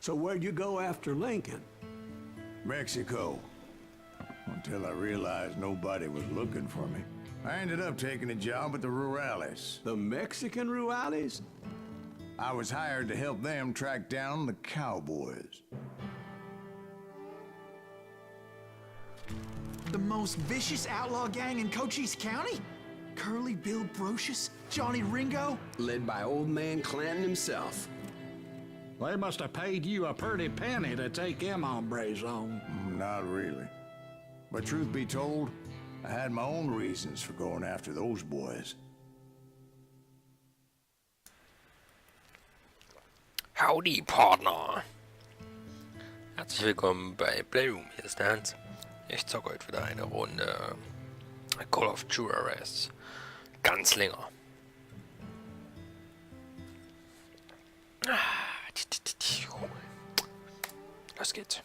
So where'd you go after Lincoln? Mexico. Until I realized nobody was looking for me. I ended up taking a job at the Rurales. The Mexican Rurales? I was hired to help them track down the cowboys. The most vicious outlaw gang in Cochise County? Curly Bill Brocious? Johnny Ringo? Led by old man Clanton himself. They must have paid you a pretty penny to take them hombres on. Not really. But truth be told, I had my own reasons for going after those boys. Howdy, Partner! Herzlich willkommen bei PLayROom, hier ist der Hans. Ich zocke heute wieder eine Runde Call of Juarez Gunslinger. Los geht's.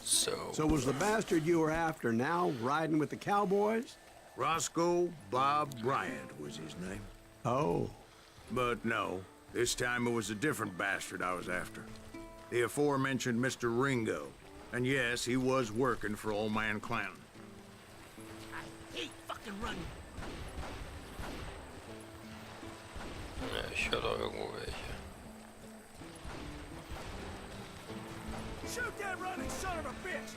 So was the bastard you were after now riding with the cowboys? Roscoe Bob Bryant was his name. Oh. But no, this time it was a different bastard I was after. The aforementioned Mr. Ringo. And yes, he was working for old man Clanton. I hate fucking running. Ja, ich höre da irgendwo welche. Shoot that running son of a bitch!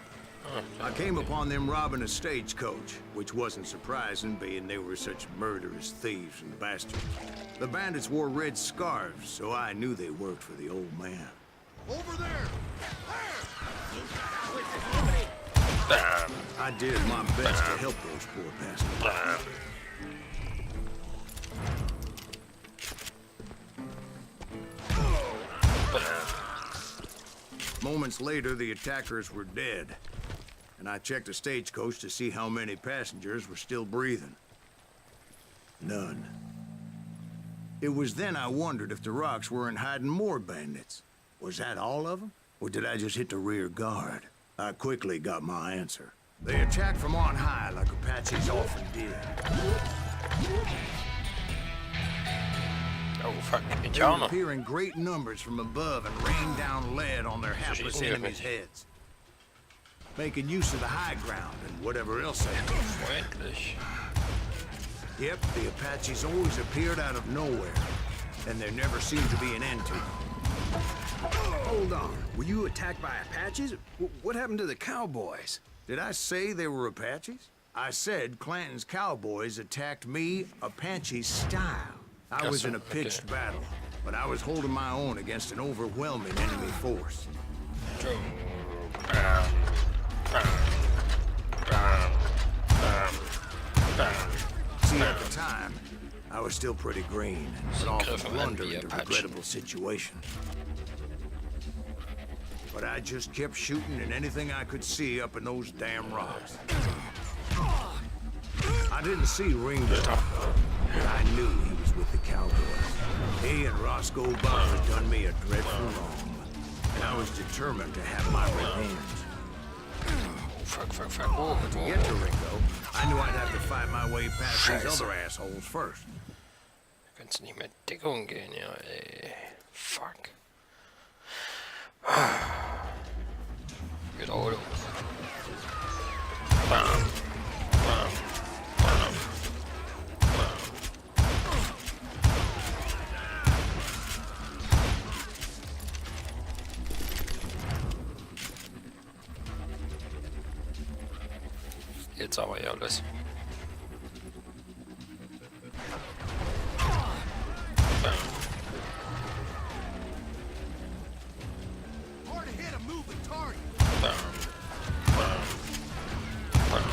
I came upon them robbing a stagecoach, which wasn't surprising, being they were such murderous thieves and bastards. The bandits wore red scarves, so I knew they worked for the old man. Over there! Bam! I did my best to help those poor bastards. Bam! Moments later, the attackers were dead, and I checked the stagecoach to see how many passengers were still breathing. None. It was then I wondered if the rocks weren't hiding more bandits. Was that all of them? Or did I just hit the rear guard? I quickly got my answer. They attacked from on high like Apaches often did. Oh fuck, They would Indianer. appear in great numbers from above and rain down lead on their hapless enemies' heads, making use of the high ground and whatever else they had. Freundlich. Yep, the Apaches always appeared out of nowhere, and there never seemed to be an end to them. Hold on. Were you attacked by Apaches? What happened to the cowboys? Did I say they were Apaches? I said Clanton's cowboys attacked me Apache style. I was in a pitched battle, but I was holding my own against an overwhelming enemy force. See, at the time, I was still pretty green and often blunder into regrettable situations. But I just kept shooting at anything I could see up in those damn rocks. I didn't see Ringo, but I knew he was with the cowboys. He and Roscoe Bob had done me a dreadful wrong, and I was determined to have my revenge. Fuck. To get to Ringo, I knew I'd have to fight my way past these other assholes first. Kannst nicht mehr Deckung gehen, ja, ey. Fuck. Wiederholung. Bam. Bam. Bam. Bam. Jetzt aber ja alles. Bam. Hard to hit a moving target. Bam. Bam. Bam.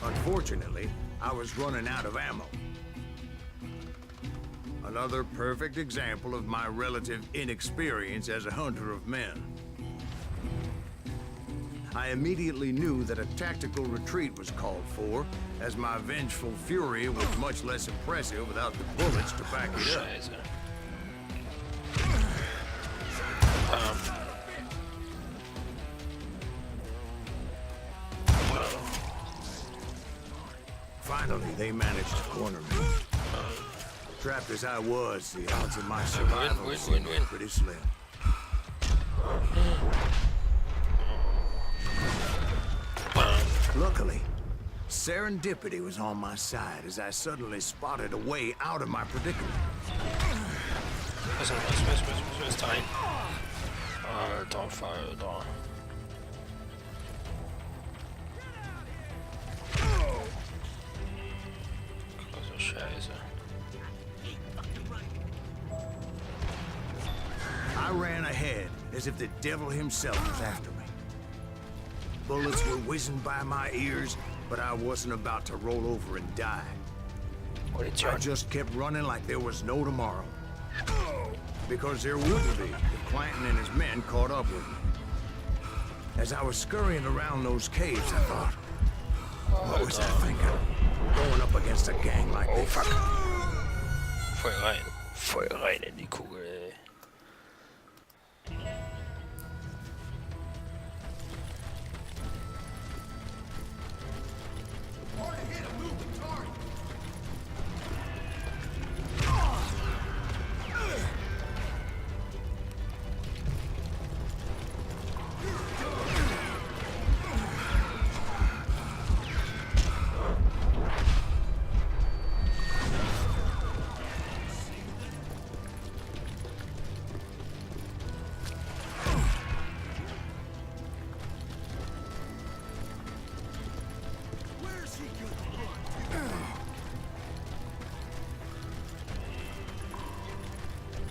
Unfortunately, I was running out of ammo. Another perfect example of my relative inexperience as a hunter of men. I immediately knew that a tactical retreat was called for, as my vengeful fury was much less impressive without the bullets to back it up. Scheiße. Bam. Finally, they managed to corner me. Trapped as I was, the odds of my survival seemed pretty slim. Luckily, serendipity was on my side as I suddenly spotted a way out of my predicament. Was ist ein? Alter Falter. Krasse Scheiße. I ran ahead as if the devil himself was after me. Bullets were whizzing by my ears, but I wasn't about to roll over and die. I just kept running like there was no tomorrow. Because there wouldn't be if Clanton and his men caught up with me. As I was scurrying around those caves, I thought, what was I thinking? Going up against a gang like this. Fuck. Voll rein in die Kugel, ey.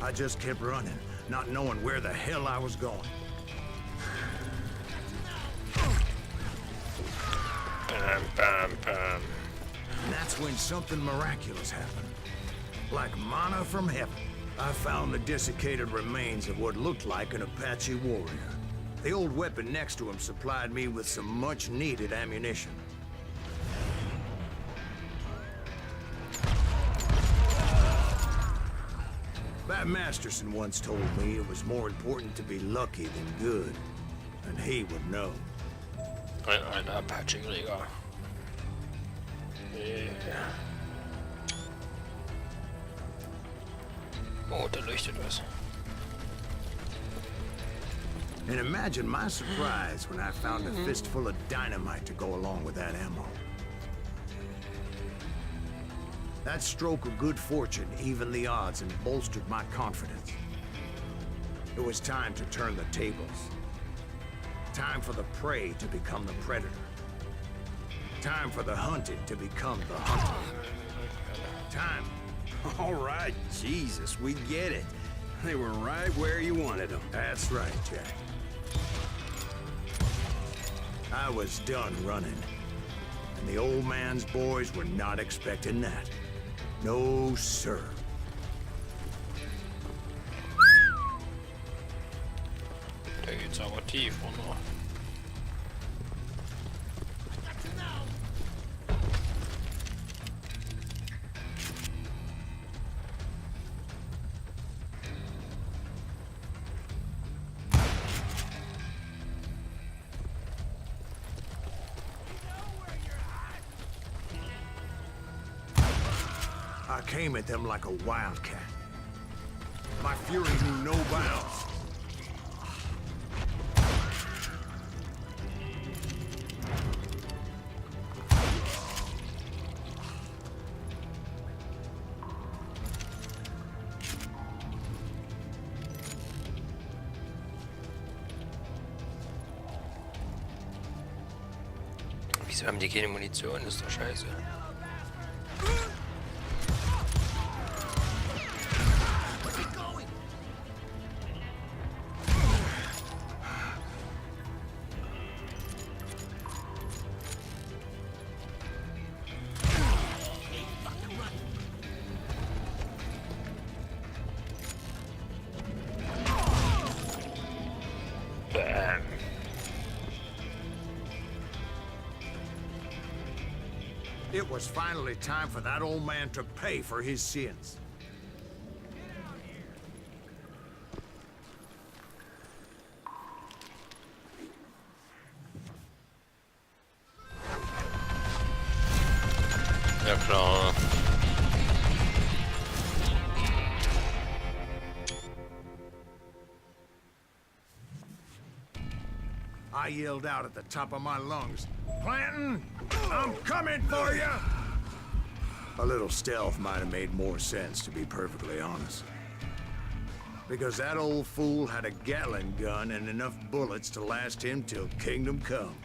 I just kept running, not knowing where the hell I was going. Bam, bam, bam. And that's when something miraculous happened. Like manna from heaven, I found the desiccated remains of what looked like an Apache warrior. The old weapon next to him supplied me with some much-needed ammunition. Pat Masterson once told me it was more important to be lucky than good, and he would know. Ein Apache-Krieger. Yeah. Oh, da leuchtet was. And imagine my surprise when I found a fistful of dynamite to go along with that ammo. That stroke of good fortune evened the odds and bolstered my confidence. It was time to turn the tables. Time for the prey to become the predator. Time for the hunted to become the hunted. Time. All right, Jesus, we get it. They were right where you wanted them. That's right, Jack. I was done running. And the old man's boys were not expecting that. No, sir. Da geht's aber tief runter. I came at them like a wildcat. My fury knew no bounds. Wieso haben die keine Munition? Das ist doch scheiße. Bam. It was finally time for that old man to pay for his sins. klar. I yelled out at the top of my lungs, "Clanton, I'm coming for you!" A little stealth might have made more sense, to be perfectly honest. Because that old fool had a Gatling gun and enough bullets to last him till kingdom come.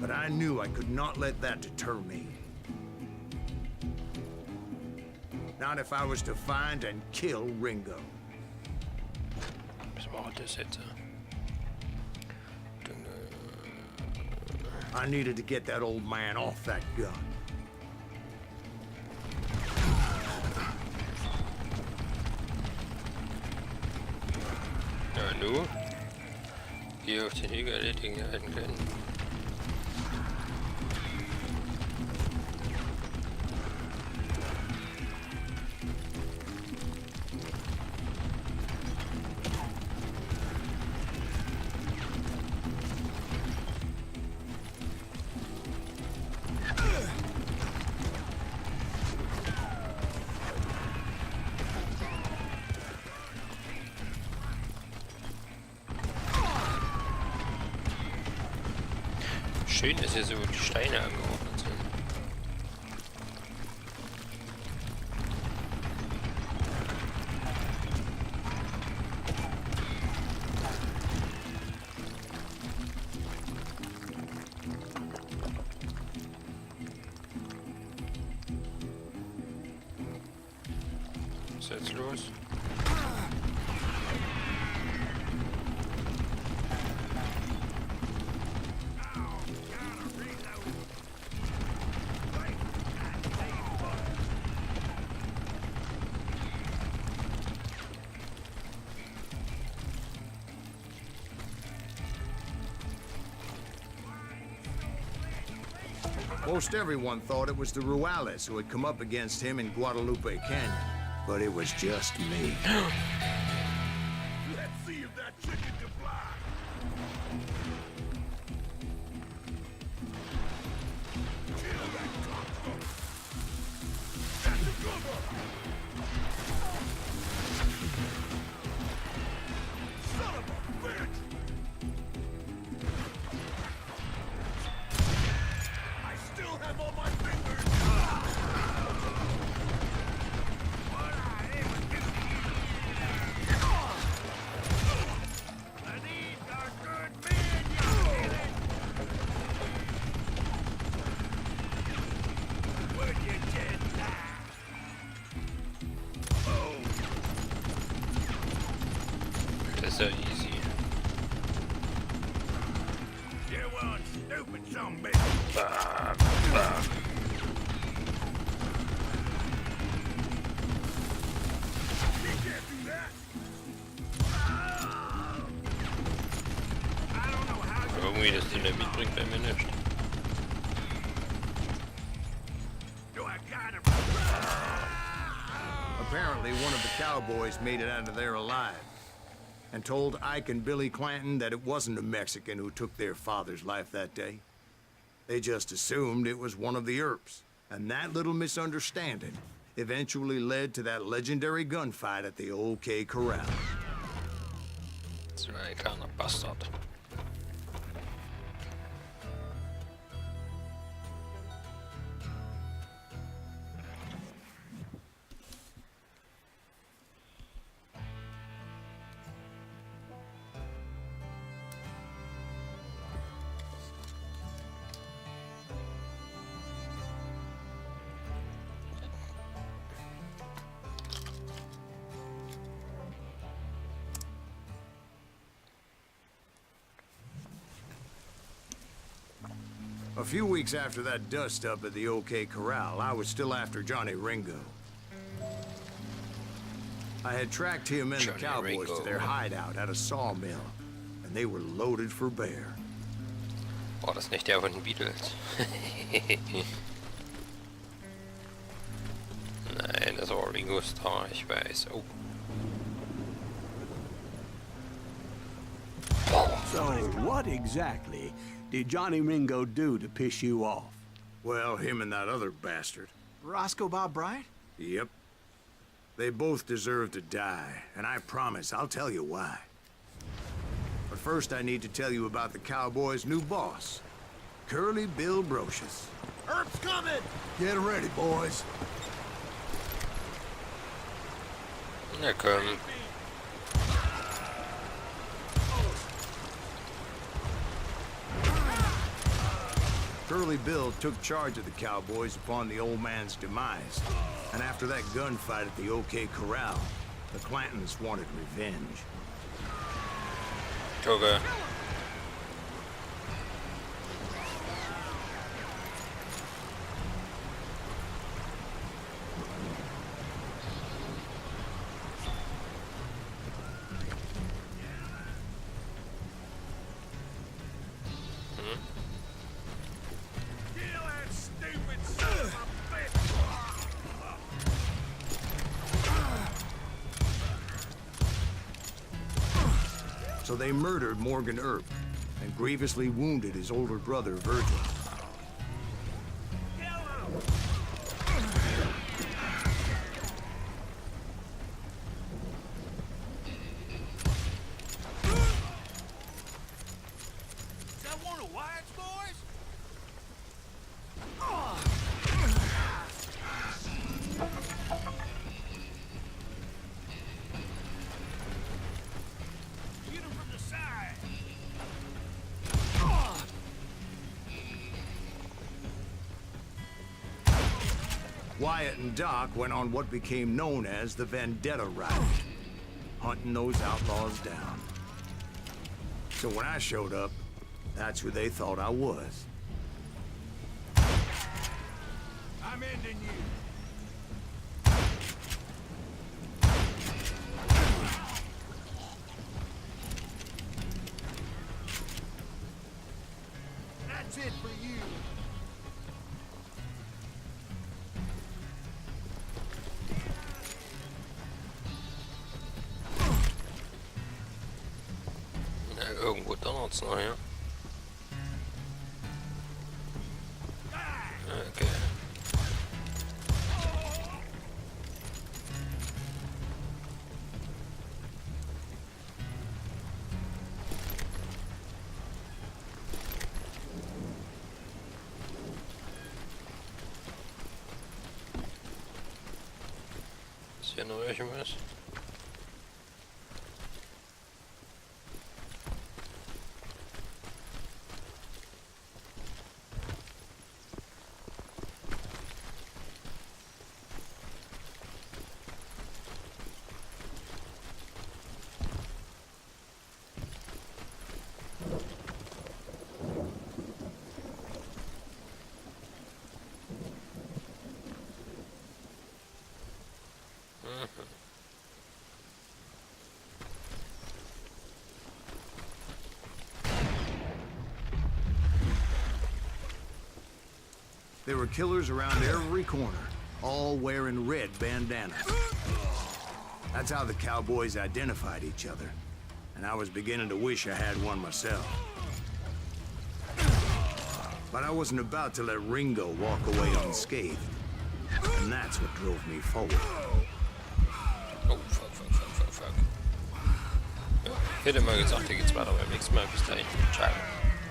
But I knew I could not let that deter me. Not if I was to find and kill Ringo. Was war das jetzt? I needed to get that old man off that gun. Ja, nu? Hier auf den Hügel erledigen halten können. Schön, dass hier so die Steine angeordnet sind. Was ist jetzt los? Most everyone thought it was the Ruales who had come up against him in Guadalupe Canyon, but it was just me. Let's see if that chicken can fly. Kill that cockroach. That's a good one. Son of a bitch. Have all my fingers. What I ever do to you? These are good men, you hear it? Would you just die? Oh. That's so easy. You one stupid zombie. Irgendwie das Dynamit bringt bei mir nichts. Apparently, one of the cowboys made it out of there alive and told Ike and Billy Clanton that it wasn't a Mexican who took their father's life that day. They just assumed it was one of the Earps, and that little misunderstanding eventually led to that legendary gunfight at the OK Corral. So ein kleiner Bastard. A few weeks after that dust-up at the OK Corral, I was still after Johnny Ringo. I had tracked him and the cowboys to their hideout at a sawmill, and they were loaded for bear. War das nicht der von den Beatles? Nein, das war Ringo Starr, ich weiß. Oh. So, what exactly did Johnny Ringo do to piss you off? Well, him and that other bastard. Roscoe Bob Bryant? Yep. They both deserve to die, and I promise I'll tell you why. But first I need to tell you about the Cowboys' new boss, Curly Bill Brocious. Herb's coming! Get ready, boys. Na komm. Curly Bill took charge of the Cowboys upon the old man's demise. And after that gunfight at the OK Corral, the Clantons wanted revenge. Toga. So they murdered Morgan Earp and grievously wounded his older brother, Virgil. Is that one of Wyatt's boys? Get him from the side. Wyatt and Doc went on what became known as the Vendetta Route, hunting those outlaws down. So when I showed up, that's who they thought I was. I'm ending you. That's it for you. Na, irgendwo donnert's noch, ja? Okay. Ist hier noch irgendwas? There were killers around every corner, all wearing red bandanas. That's how the Cowboys identified each other, and I was beginning to wish I had one myself. But I wasn't about to let Ringo walk away unscathed, and that's what drove me forward. Oh, fuck. Ja, ich hätte mal gesagt, hier geht's weiter beim nächsten Mal. Bis dahin. Ciao.